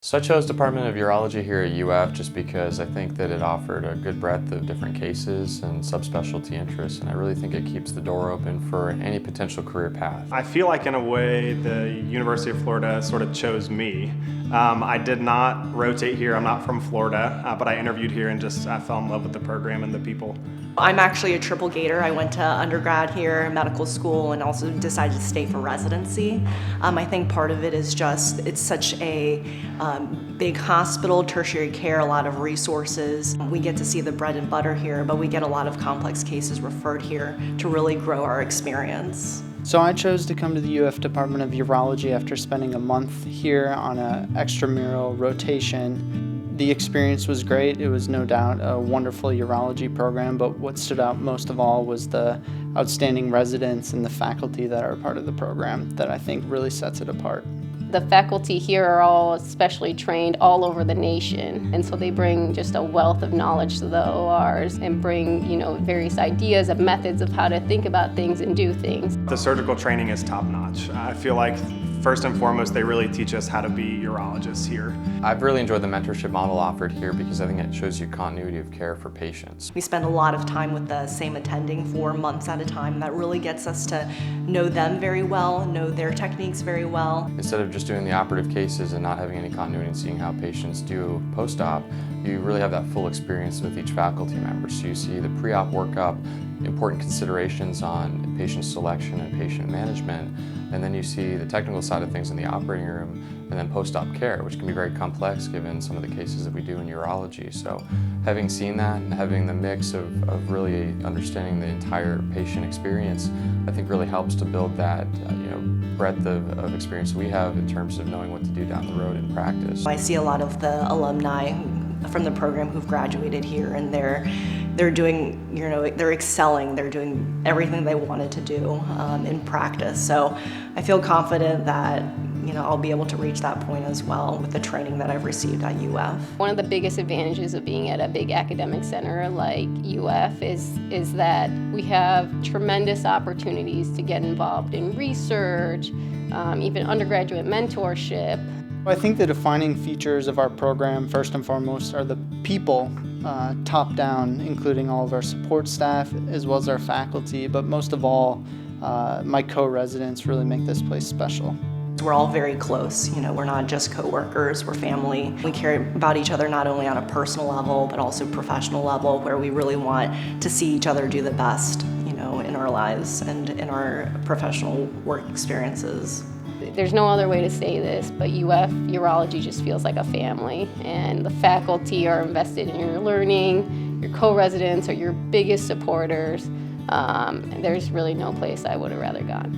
So I chose Department of Urology here at UF just because I think that it offered a good breadth of different cases and subspecialty interests, and I really think it keeps the door open for any potential career path. I feel like in a way the University of Florida sort of chose me. I did not rotate here, I'm not from Florida, but I interviewed here and I fell in love with the program and the people. I'm actually a triple gator. I went to undergrad here, medical school, and also decided to stay for residency. I think part of it is just, it's such a big hospital, tertiary care, a lot of resources. We get to see the bread and butter here, but we get a lot of complex cases referred here to really grow our experience. So I chose to come to the UF Department of Urology after spending a month here on an extramural rotation. The experience was great. It was no doubt a wonderful urology program, but what stood out most of all was the outstanding residents and the faculty that are part of the program that I think really sets it apart. The faculty here are all specially trained all over the nation, and so they bring just a wealth of knowledge to the ORs and bring, various ideas of methods of how to think about things and do things. The surgical training is top-notch. I feel like first and foremost, they really teach us how to be urologists here. I've really enjoyed the mentorship model offered here because I think it shows you continuity of care for patients. We spend a lot of time with the same attending for months at a time. That really gets us to know them very well, know their techniques very well. Instead of just doing the operative cases and not having any continuity and seeing how patients do post-op, you really have that full experience with each faculty member. So you see the pre-op workup, important considerations on patient selection and patient management, and then you see the technical side of things in the operating room, and then post-op care, which can be very complex given some of the cases that we do in urology. So having seen that and having the mix of really understanding the entire patient experience, I think really helps to build that breadth of experience we have in terms of knowing what to do down the road in practice. I see a lot of the alumni from the program who've graduated here, and they're doing, they're excelling, they're doing everything they wanted to do in practice. So I feel confident that I'll be able to reach that point as well with the training that I've received at UF. One of the biggest advantages of being at a big academic center like UF is that we have tremendous opportunities to get involved in research, even undergraduate mentorship. I think the defining features of our program, first and foremost, are the people, top down, including all of our support staff as well as our faculty, but most of all, my co-residents really make this place special. We're all very close, we're not just co-workers, we're family. We care about each other not only on a personal level, but also professional level, where we really want to see each other do the best, in our lives and in our professional work experiences. There's no other way to say this, but UF Urology just feels like a family, and the faculty are invested in your learning, your co-residents are your biggest supporters. There's really no place I would have rather gone.